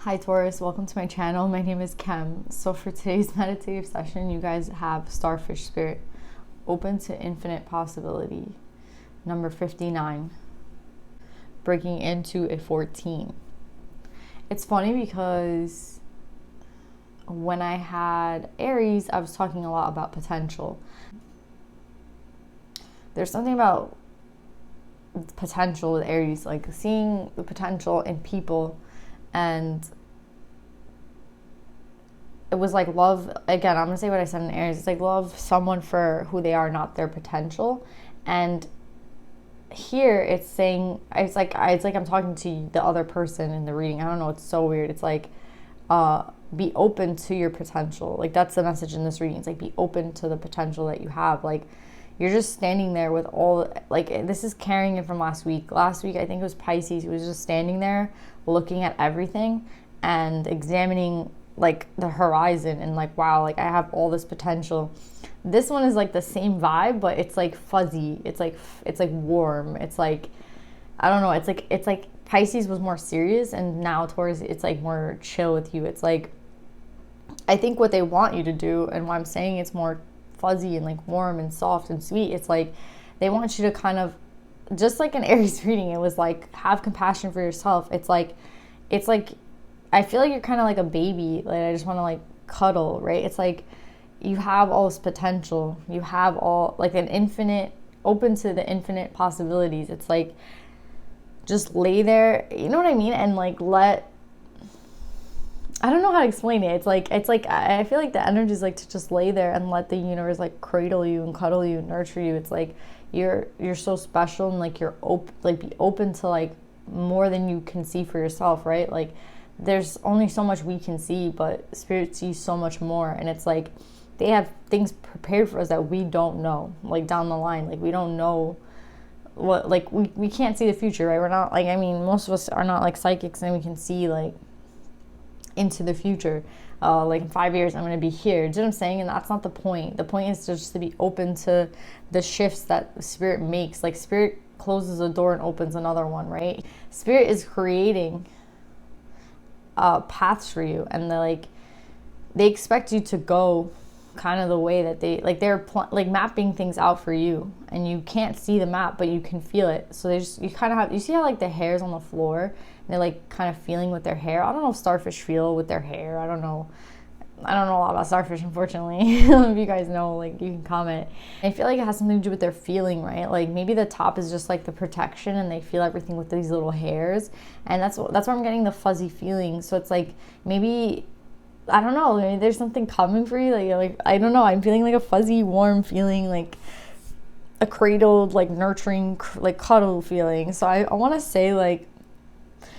Hi Taurus, welcome to my channel. My name is Kem. So for today's meditative session, you guys have Starfish Spirit, open to infinite possibility, number 59, breaking into a 14. It's funny because when I had Aries, I was talking a lot about potential. There's something about potential with Aries, like seeing the potential in people. And it was like love, again, I'm going to say what I said in Aries. It's like love someone for who they are, not their potential. And here it's saying, it's like I'm talking to the other person in the reading. I don't know, it's so weird. It's like, be open to your potential. Like that's the message in this reading. It's like, be open to the potential that you have. Like you're just standing there with all, like this is carrying it from last week. Last week, I think it was Pisces. He was just standing there looking at everything and examining like the horizon and like, wow, like I have all this potential. This one is like the same vibe, but it's like fuzzy. It's like warm. It's like, I don't know. It's like Pisces was more serious and now Taurus, it's like more chill with you. It's like, I think what they want you to do, and why I'm saying it's more fuzzy and like warm and soft and sweet, it's like they want you to kind of, just like an Aries reading, it was like have compassion for yourself. It's like I feel like you're kind of like a baby, like I just want to like cuddle, right? It's like you have all this potential, you have all like an infinite, open to the infinite possibilities. It's like just lay there, you know what I mean? And like I don't know how to explain it. It's like I feel like the energy is like to just lay there and let the universe like cradle you and cuddle you and nurture you. It's like you're so special, and like you're open, like be open to like more than you can see for yourself, right? Like there's only so much we can see, but spirit sees so much more. And it's like they have things prepared for us that we don't know, like down the line. Like we don't know what, like we can't see the future, right? We're not like, I mean, most of us are not like psychics and we can see like into the future. Like in 5 years I'm going to be here. Do you know what I'm saying? And that's not the point. The point is just to be open to the shifts that spirit makes. Like spirit closes a door and opens another one, right? Spirit is creating paths for you, and they expect you to go kind of the way that they're like mapping things out for you, and you can't see the map but you can feel it. So you kind of have, you see how like the hairs on the floor and they're like kind of feeling with their hair. I don't know if starfish feel with their hair. I don't know a lot about starfish, unfortunately. If you guys know, like you can comment. I feel like it has something to do with their feeling, right? Like maybe the top is just like the protection and they feel everything with these little hairs, and that's where I'm getting the fuzzy feeling. So it's like maybe, I don't know, maybe there's something coming for you. Like I don't know, I'm feeling like a fuzzy, warm feeling, like a cradled, like nurturing, like cuddle feeling. So I want to say like,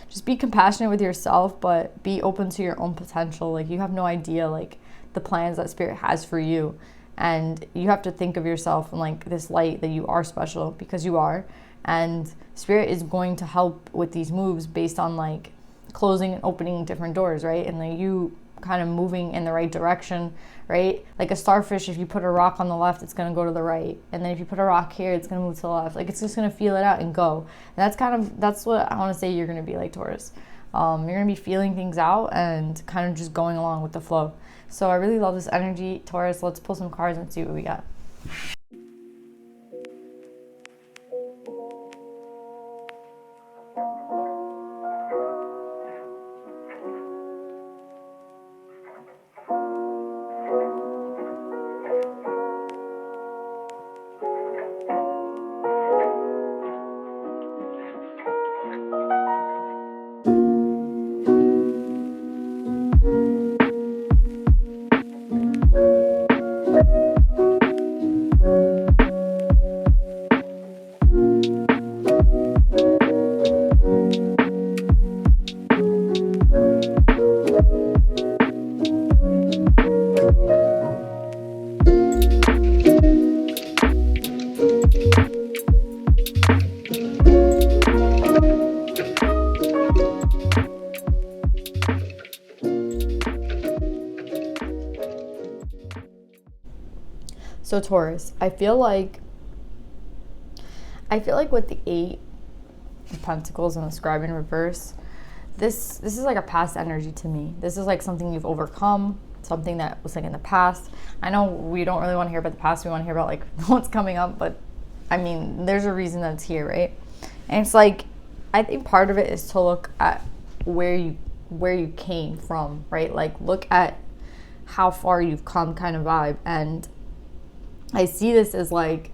just be compassionate with yourself, but be open to your own potential. Like you have no idea like the plans that spirit has for you. And you have to think of yourself in like this light that you are special, because you are. And spirit is going to help with these moves based on like closing and opening different doors, right? And like you kind of moving in the right direction, right? Like a starfish, if you put a rock on the left, it's going to go to the right. And then if you put a rock here, it's going to move to the left. Like it's just going to feel it out and go. And that's what I want to say you're going to be like, Taurus. You're going to be feeling things out and kind of just going along with the flow. So I really love this energy, Taurus. Let's pull some cards and see what we got. So Taurus, I feel like with the 8 of Pentacles and the Scribe in reverse, this is like a past energy to me. This is like something you've overcome, something that was like in the past. I know we don't really want to hear about the past. We want to hear about like what's coming up, but I mean, there's a reason that it's here, right? And it's like, I think part of it is to look at where you came from, right? Like look at how far you've come kind of vibe. And I see this as like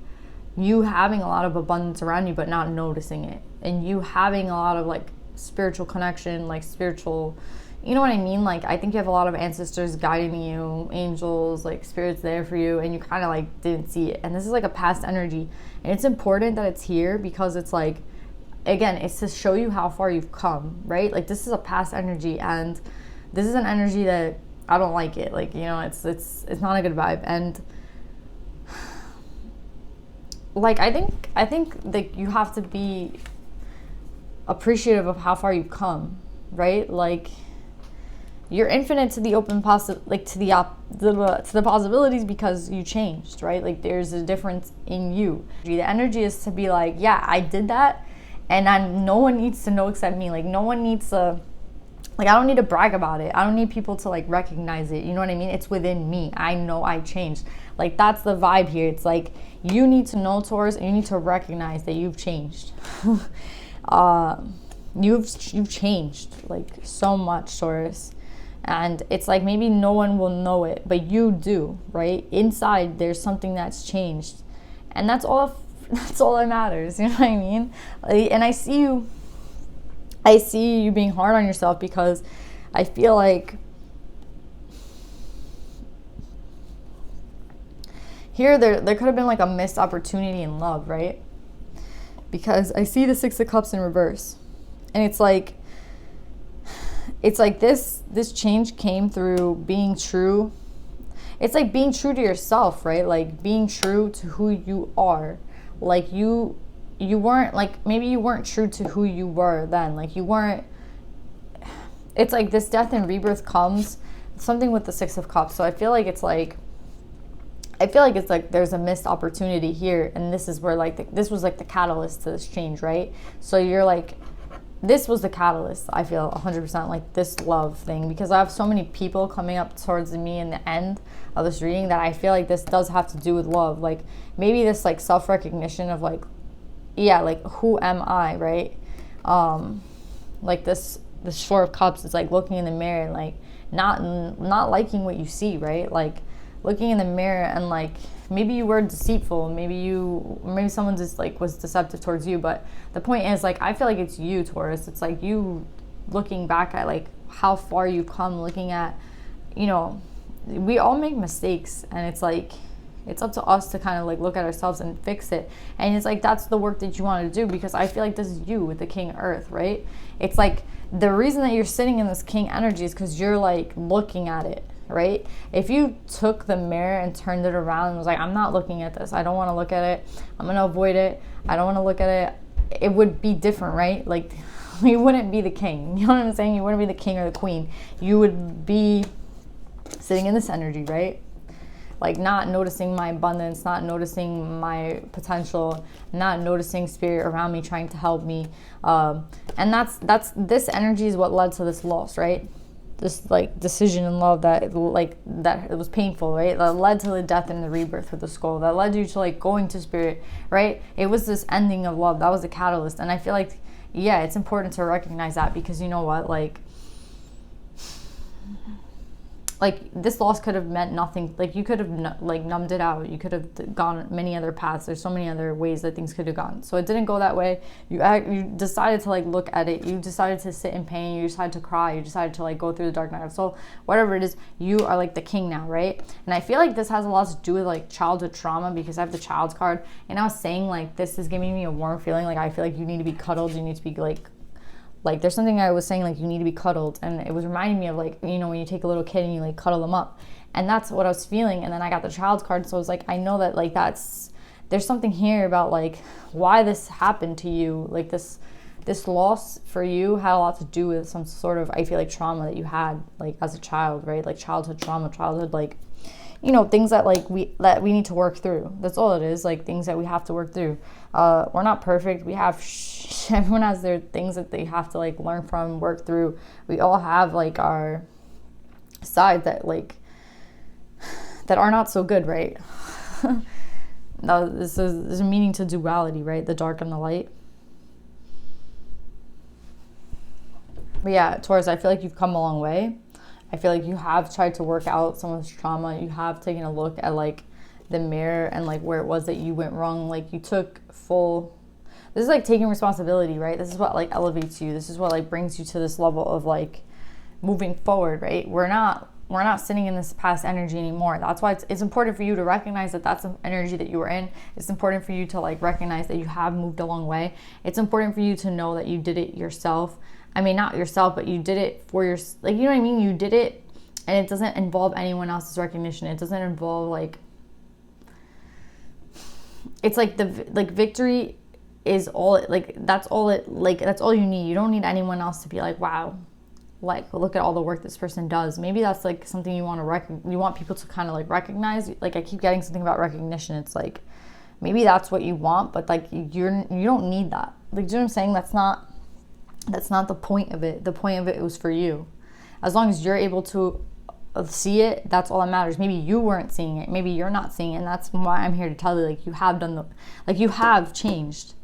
you having a lot of abundance around you but not noticing it, and you having a lot of like spiritual connection, like spiritual, you know what I mean? Like I think you have a lot of ancestors guiding you, angels, like spirits there for you, and you kind of like didn't see it. And this is like a past energy, and it's important that it's here because it's like, again, it's to show you how far you've come, right? Like this is a past energy, and this is an energy that I don't like it. Like, you know, it's not a good vibe. And like I think that you have to be appreciative of how far you've come, right? Like you're infinite to the open to the possibilities because you changed, right? Like there's a difference in you. The energy is to be like, yeah, I did that, and no one needs to know except me. Like no one needs to, like I don't need to brag about it. I don't need people to like recognize it. You know what I mean? It's within me. I know I changed. Like that's the vibe here. It's like you need to know, Taurus, and you need to recognize that you've changed. You've changed like so much, Taurus. And it's like maybe no one will know it, but you do, right? Inside there's something that's changed. And that's all that matters, you know what I mean? And I see you being hard on yourself because I feel like here there could have been like a missed opportunity in love, right? Because I see the Six of Cups in reverse. And it's like this change came through being true. It's like being true to yourself, right? Like being true to who you are. Like you weren't, like maybe you weren't true to who you were then. Like you weren't, it's like this death and rebirth comes, something with the Six of Cups. So I feel like it's like there's a missed opportunity here, and this is where like this was like the catalyst to this change, right? So you're like, this was the catalyst, I feel 100%, like this love thing, because I have so many people coming up towards me in the end of this reading that I feel like this does have to do with love. Like maybe this like self-recognition of like, yeah, like who am I, right? Like this Four of Cups is like looking in the mirror and like not liking what you see, right? Like looking in the mirror and like maybe you were deceitful, maybe someone just like was deceptive towards you, but the point is like I feel like it's you, Taurus. It's like you looking back at like how far you come, looking at, you know, we all make mistakes, and it's like it's up to us to kind of like look at ourselves and fix it. And it's like that's the work that you want to do, because I feel like this is you with the King Earth, right? It's like the reason that you're sitting in this King energy is because you're like looking at it, right? If you took the mirror and turned it around and was like, I'm not looking at this, I don't want to look at it, I'm going to avoid it, I don't want to look at it, it would be different, right? Like you wouldn't be the king, you know what I'm saying? You wouldn't be the king or the queen. You would be sitting in this energy, right? Like not noticing my abundance, not noticing my potential, not noticing spirit around me trying to help me. And that's this energy is what led to this loss, right? This like decision in love that it was painful, right? That led to the death and the rebirth with the skull. That led you to like going to spirit, right? It was this ending of love. That was the catalyst. And I feel like, yeah, it's important to recognize that, because you know what, like this loss could have meant nothing. Like you could have numbed it out. You could have gone many other paths. There's so many other ways that things could have gone. So it didn't go that way. You decided to like look at it. You decided to sit in pain. You decided to cry. You decided to like go through the dark night of soul. Whatever it is, you are like the king now, right? And I feel like this has a lot to do with like childhood trauma, because I have the Child's card, and I was saying like this is giving me a warm feeling. Like I feel like you need to be cuddled. You need to be like there's something I was saying, like you need to be cuddled, and it was reminding me of like, you know, when you take a little kid and you like cuddle them up, and that's what I was feeling. And then I got the Child's card, so I was like, I know that like there's something here about like why this happened to you. Like this loss for you had a lot to do with some sort of, I feel like, trauma that you had like as a child, right? Like childhood trauma, childhood like, you know, things that like we need to work through. That's all it is, like things that we have to work through. We're not perfect. We have everyone has their things that they have to like learn from, work through. We all have like our side that like that are not so good, right? Now there's a meaning to duality, right? The dark and the light. But yeah, Taurus, I feel like you've come a long way. I feel like you have tried to work out some of this trauma. You have taken a look at like the mirror and like where it was that you went wrong. Like you took full, this is like taking responsibility, right? This is what like elevates you. This is what like brings you to this level of like moving forward, right? We're not sitting in this past energy anymore. That's why it's important for you to recognize that that's an energy that you were in. It's important for you to like recognize that you have moved a long way. It's important for you to know that you did it yourself. I mean, not yourself, but you did it for your, like, you know what I mean? You did it and it doesn't involve anyone else's recognition. It doesn't involve like, it's like like victory is all, like, that's all you need. You don't need anyone else to be like, wow, like, look at all the work this person does. Maybe that's like something you want to you want people to kind of like recognize. Like I keep getting something about recognition. It's like, maybe that's what you want, but like you don't need that. Like, do you know what I'm saying? That's not the point of it. The point of it was for you. As long as you're able to see it, that's all that matters. Maybe you weren't seeing it. Maybe you're not seeing it. And that's why I'm here to tell you, like, you have done you have changed.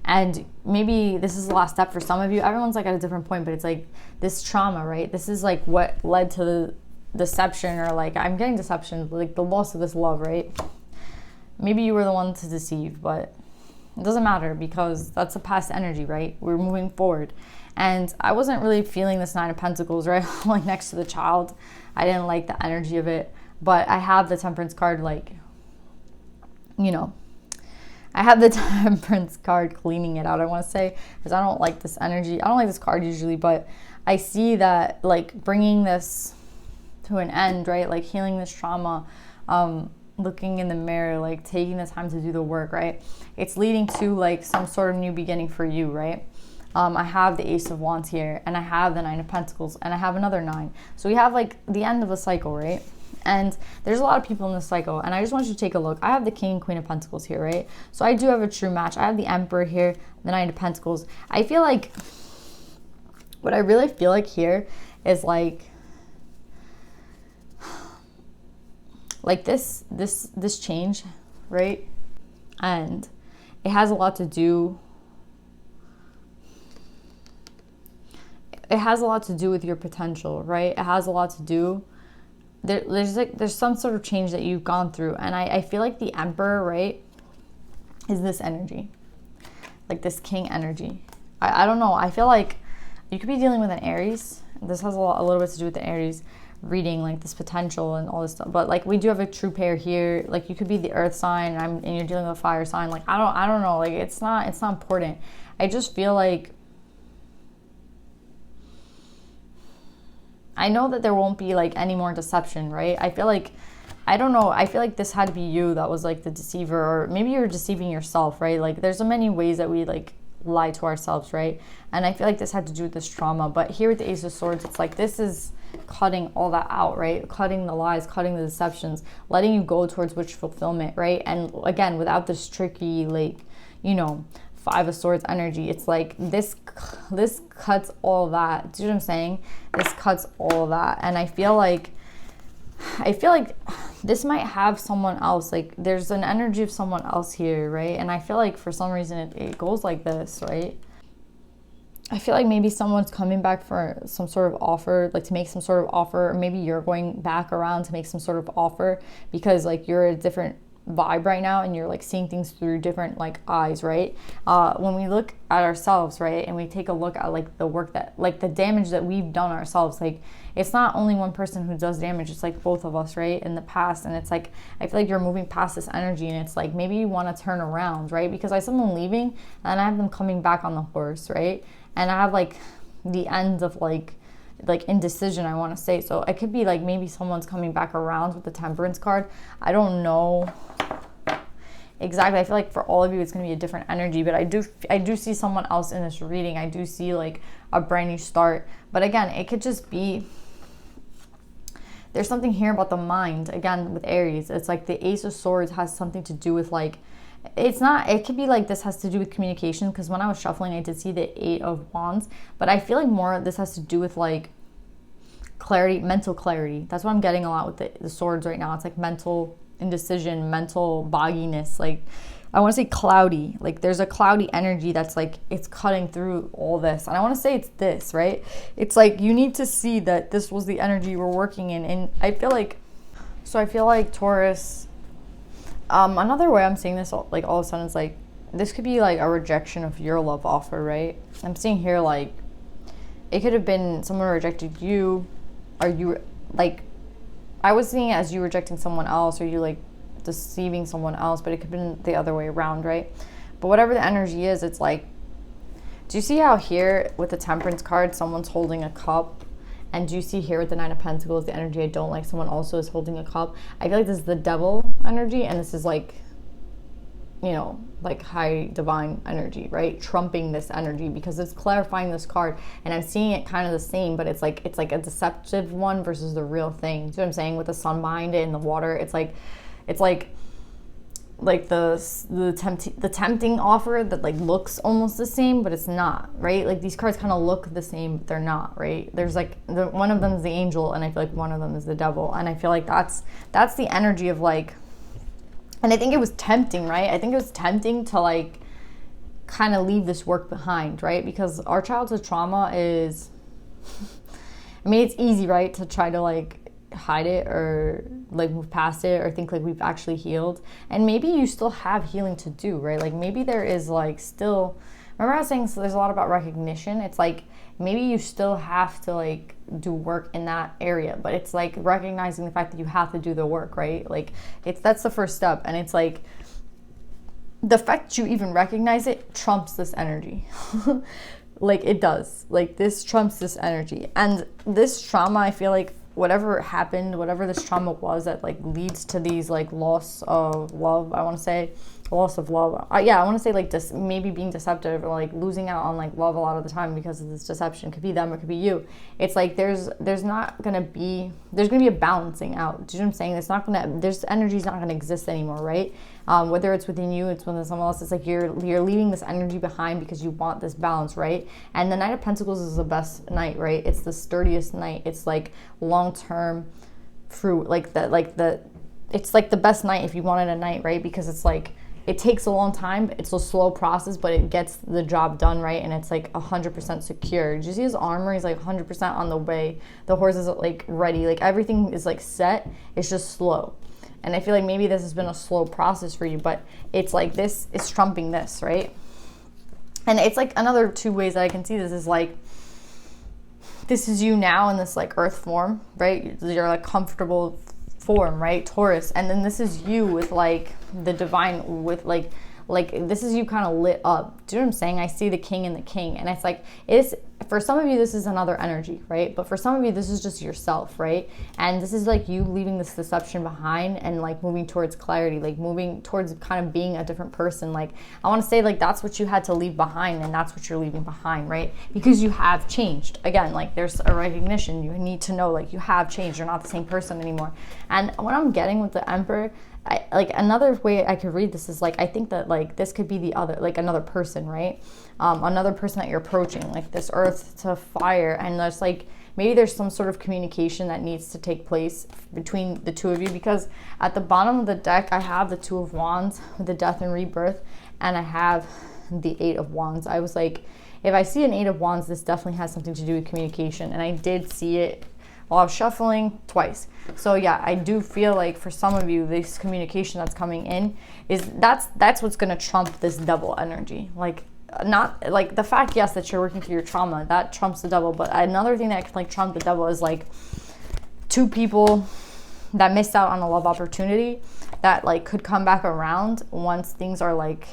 And maybe this is the last step for some of you. Everyone's like at a different point, but it's like this trauma, right? This is like what led to the deception, or like, I'm getting deception, like the loss of this love, right? Maybe you were the one to deceive, but it doesn't matter because that's a past energy, right? We're moving forward. And I wasn't really feeling this Nine of Pentacles, right? Like next to the Child. I didn't like the energy of it. But I have the Temperance card, like, you know, I have the Temperance card cleaning it out, I want to say, because I don't like this energy. I don't like this card usually, but I see that like bringing this to an end, right? Like healing this trauma, looking in the mirror, like taking the time to do the work, right? It's leading to like some sort of new beginning for you, right? I have the Ace of Wands here, and I have the Nine of Pentacles, and I have another 9. So we have like the end of a cycle, right? And there's a lot of people in this cycle, and I just want you to take a look. I have the King and Queen of Pentacles here, right? So I do have a true match. I have the Emperor here, the Nine of Pentacles. I feel like, what I really feel like here is like this change, right? And it has a lot to do, with your potential, right? It has a lot to do, there's some sort of change that you've gone through. And I feel like the Emperor, right, is this energy, like this King energy. I don't know. I feel like you could be dealing with an Aries. This has a little bit to do with the Aries reading, like this potential and all this stuff. But like we do have a true pair here. Like you could be the Earth sign, and you're dealing with a fire sign. Like I don't know. Like it's not important. I just feel like, I know that there won't be like any more deception, right? I feel like, I don't know, I feel like this had to be you that was like the deceiver, or maybe you're deceiving yourself, right? Like there's so many ways that we like lie to ourselves, right? And I feel like this had to do with this trauma. But here with the Ace of Swords, it's like this is cutting all that out, right? Cutting the lies, cutting the deceptions, letting you go towards wish fulfillment, right? And again, without this tricky, like, you know, Five of Swords energy. It's like this cuts all that. Do you know what I'm saying? This cuts all that. And I feel like this might have someone else. Like there's an energy of someone else here, right? And I feel like for some reason it goes like this, right? I feel like maybe someone's coming back for some sort of offer, like to make some sort of offer, or maybe you're going back around to make some sort of offer because like you're a different vibe right now and you're like seeing things through different like eyes, right? When we look at ourselves, right, and we take a look at like the work that, like the damage that we've done ourselves, like it's not only one person who does damage, it's like both of us, right, in the past. And it's like, I feel like you're moving past this energy, and it's like maybe you want to turn around, right? Because I have someone leaving and I have them coming back on the horse, right? And I have like the end of like indecision, I want to say. So it could be like maybe someone's coming back around with the Temperance card. I don't know exactly. I feel like for all of you it's going to be a different energy, but I do see someone else in this reading. I do see like a brand new start. But again, it could just be there's something here about the mind, again, with Aries. It's like the Ace of Swords has something to do with like, it's not, it could be like this has to do with communication, because when I was shuffling, I did see the Eight of Wands, but I feel like more this has to do with like clarity, mental clarity. That's what I'm getting a lot with the swords right now. It's like mental indecision, mental bogginess, like I want to say cloudy, like there's a cloudy energy that's like, it's cutting through all this. And I want to say it's this, right? It's like, you need to see that this was the energy you were working in. And I feel like, so I feel like Taurus, another way I'm seeing this, like all of a sudden, it's like, this could be like a rejection of your love offer, right? I'm seeing here, like, it could have been someone rejected you, or you, like, I was seeing it as you rejecting someone else, or you like deceiving someone else, but it could have been the other way around, right? But whatever the energy is, it's like, do you see how here with the Temperance card, someone's holding a cup? And do you see here with the Nine of Pentacles, the energy I don't like, someone also is holding a cup? I feel like this is the devil energy, and this is like, you know, like high divine energy, right? Trumping this energy, because it's clarifying this card, and I'm seeing it kind of the same, but it's like a deceptive one versus the real thing. See what I'm saying? With the sun behind it and the water, it's like the tempting offer that like looks almost the same, but it's not, right? Like these cards kind of look the same, but they're not, right? There's like one of them is the angel, and I feel like one of them is the devil, and I feel like that's the energy of like, and I think it was tempting, right? I think it was tempting to like kind of leave this work behind, right? Because our childhood trauma is, I mean, it's easy, right, to try to like hide it or like move past it or think like we've actually healed. And maybe you still have healing to do, right? Like maybe there is like still, remember I was saying, so there's a lot about recognition. It's like maybe you still have to like do work in that area, but it's like recognizing the fact that you have to do the work, right? Like that's the first step. And it's like the fact you even recognize it trumps this energy. Like it does. Like this trumps this energy. And this trauma, I feel like whatever happened, whatever this trauma was that like leads to these like loss of love, I want to say loss of love. Yeah, I want to say like maybe being deceptive or like losing out on like love a lot of the time because of this deception. It could be them, it could be you. It's like there's gonna be a balancing out. Do you know what I'm saying? This energy's not gonna exist anymore, right? Whether it's within you, it's within someone else. It's like you're leaving this energy behind because you want this balance, right? And the Knight of Pentacles is the best knight, right? It's the sturdiest knight. It's like long-term fruit, it's like the best knight if you wanted a knight, right? Because it's like, it takes a long time. It's a slow process, but it gets the job done, right? And it's like 100% secure. Did you see his armor? He's like 100% on the way. The horse is like ready. Like everything is like set. It's just slow. And I feel like maybe this has been a slow process for you, but it's like this is trumping this, right? And it's like another two ways that I can see this is like, this is you now in this like earth form, right? You're like comfortable form, right? Taurus. And then this is you with like the divine, with like this is you kind of lit up. Do you know what I'm saying? I see the king and the king, and it's like, it's for some of you this is another energy, right? But for some of you this is just yourself, right? And this is like you leaving this deception behind and like moving towards clarity, like moving towards kind of being a different person. Like I want to say like that's what you had to leave behind, and that's what you're leaving behind, right? Because you have changed. Again, like there's a recognition. You need to know like you have changed. You're not the same person anymore. And what I'm getting with the Emperor, like another way I could read this is like, I think that like this could be the other, like another person, right? Another person that you're approaching, like this earth to fire, and there's like maybe there's some sort of communication that needs to take place between the two of you, because at the bottom of the deck I have the Two of Wands with the death and rebirth, and I have the Eight of Wands. I was like, if I see an Eight of Wands, this definitely has something to do with communication, and I did see it while I was shuffling twice. So yeah, I do feel like for some of you, this communication that's coming in is that's what's gonna trump this double energy. Like not like the fact, yes, that you're working through your trauma, that trumps the devil. But another thing that can like trump the devil is like two people that missed out on a love opportunity that like could come back around once things are like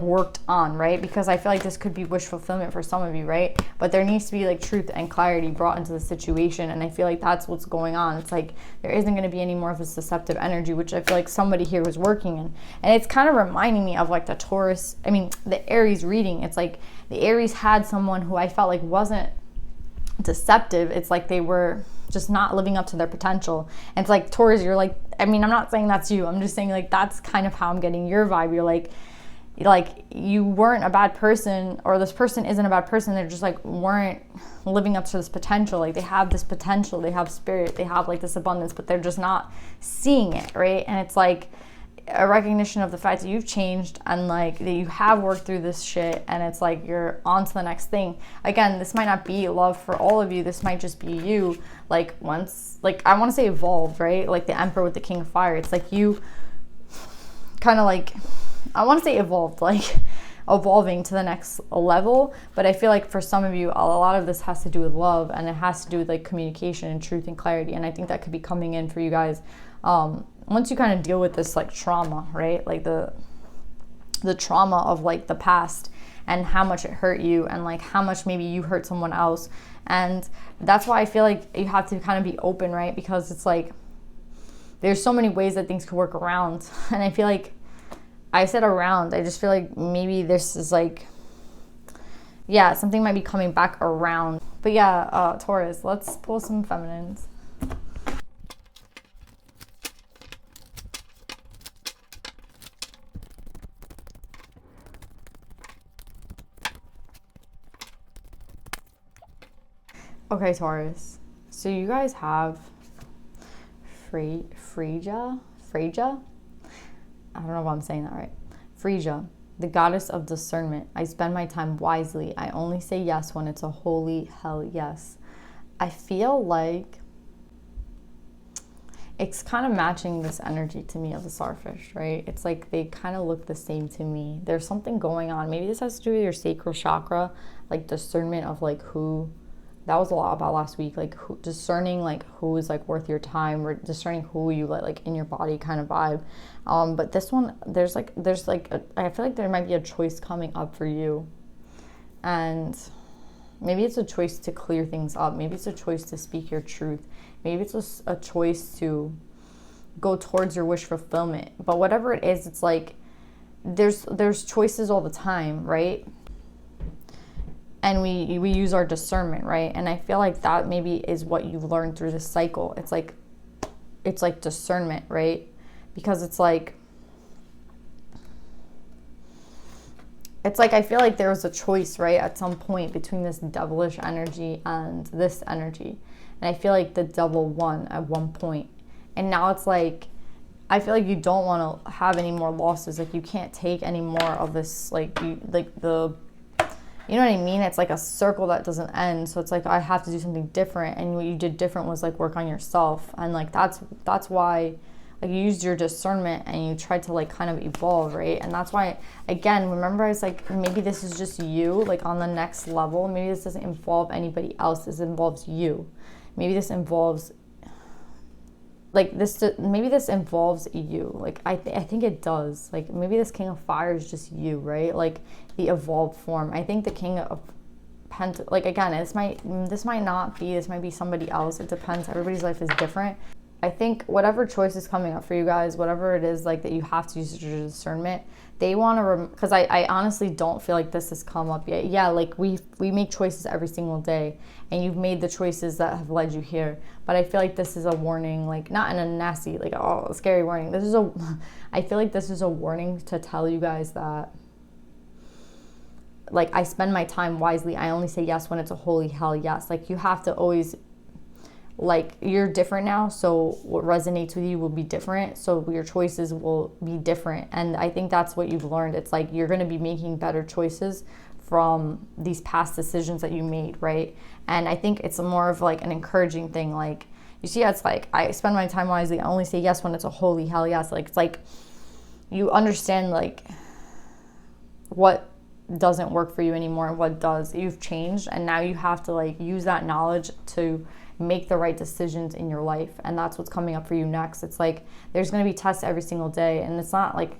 worked on, right? Because I feel like this could be wish fulfillment for some of you, right? But there needs to be like truth and clarity brought into the situation, and I feel like that's what's going on. It's like there isn't going to be any more of this deceptive energy, which I feel like somebody here was working in. And it's kind of reminding me of like the Taurus, the Aries reading. It's like the Aries had someone who I felt like wasn't deceptive. It's like they were just not living up to their potential. And it's like, Taurus, you're like, I mean, I'm not saying that's you. I'm just saying like, that's kind of how I'm getting your vibe. You're like you weren't a bad person, or this person isn't a bad person. They're just like weren't living up to this potential. Like they have this potential, they have spirit, they have like this abundance, but they're just not seeing it, right? And it's like a recognition of the fact that you've changed and like that you have worked through this shit, and it's like you're on to the next thing. Again, this might not be love for all of you. This might just be you like once, like I want to say evolved, right? Like the Emperor with the King of Fire. It's like you kind of like, I want to say evolved, like evolving to the next level. But I feel like for some of you, a lot of this has to do with love, and it has to do with like communication and truth and clarity. And I think that could be coming in for you guys once you kind of deal with this like trauma, right? Like the trauma of like the past and how much it hurt you, and like how much maybe you hurt someone else. And that's why I feel like you have to kind of be open, right? Because it's like there's so many ways that things could work around. And I feel like I said around, I just feel like maybe this is like, yeah, something might be coming back around. But yeah, Taurus, let's pull some feminines. Okay, Taurus. So you guys have Freyja? I don't know if I'm saying that right. Freyja, the goddess of discernment. I spend my time wisely. I only say yes when it's a holy hell yes. I feel like it's kind of matching this energy to me of the starfish, right? It's like they kind of look the same to me. There's something going on. Maybe this has to do with your sacral chakra, like discernment of like who. That was a lot about last week, like discerning like who is like worth your time, or discerning who you like in your body kind of vibe. But this one, there's like I feel like there might be a choice coming up for you, and maybe it's a choice to clear things up. Maybe it's a choice to speak your truth. Maybe it's a choice to go towards your wish fulfillment. But whatever it is, it's like there's choices all the time, right? And we use our discernment, right? And I feel like that maybe is what you've learned through this cycle. It's like discernment, right? Because it's like I feel like there was a choice, right, at some point between this devilish energy and this energy. And I feel like the devil won at one point. And now it's like, I feel like you don't want to have any more losses. Like you can't take any more of this, you know what I mean? It's like a circle that doesn't end. So it's like, I have to do something different. And what you did different was like work on yourself. And like, that's why like you used your discernment and you tried to like kind of evolve, right? And that's why, again, remember I was like, maybe this is just you, like on the next level. Maybe this doesn't involve anybody else. This involves you. Maybe this involves maybe this involves you. Like I think it does. Like maybe this King of Fire is just you, right? Like the evolved form. I think the King of like again, this might not be, this might be somebody else. It depends. Everybody's life is different. I think whatever choice is coming up for you guys, whatever it is like that you have to use your discernment, they want to, because I honestly don't feel like this has come up yet. Yeah, like we make choices every single day, and you've made the choices that have led you here. But I feel like this is a warning, like not in a nasty, like a scary warning. I feel like this is a warning to tell you guys that, like, I spend my time wisely. I only say yes when it's a holy hell yes. Like you have to always, like, you're different now, so what resonates with you will be different, so your choices will be different. And I think that's what you've learned. It's like you're going to be making better choices from these past decisions that you made, right? And I think it's more of like an encouraging thing. Like, you see, it's like, I spend my time wisely. I only say yes when it's a holy hell yes. Like, it's like you understand like what doesn't work for you anymore and what does. You've changed, and now you have to like use that knowledge to make the right decisions in your life. And that's what's coming up for you next. It's like there's going to be tests every single day, and it's not like,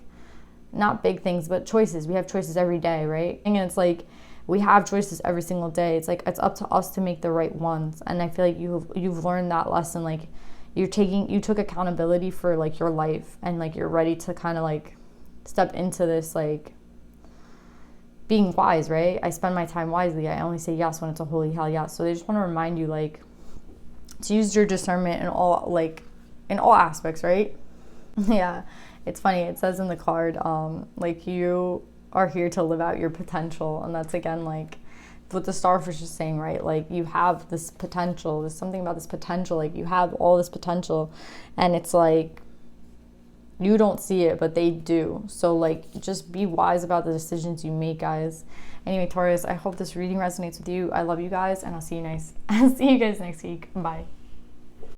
not big things, but choices. We have choices every day, right? And it's like we have choices every single day. It's like it's up to us to make the right ones. And I feel like you've learned that lesson. Like you took accountability for like your life, and like you're ready to kind of like step into this like being wise, right? I spend my time wisely. I only say yes when it's a holy hell yes. So they just want to remind you, like, to use your discernment in all, like, in all aspects, right? Yeah, it's funny. It says in the card, like, you are here to live out your potential. And that's, again, like, what the starfish is saying, right? Like, you have this potential. There's something about this potential. Like, you have all this potential. And it's like, you don't see it, but they do. So, like, just be wise about the decisions you make, guys. Anyway, Taurus, I hope this reading resonates with you. I love you guys, and I'll see you guys next week. Bye.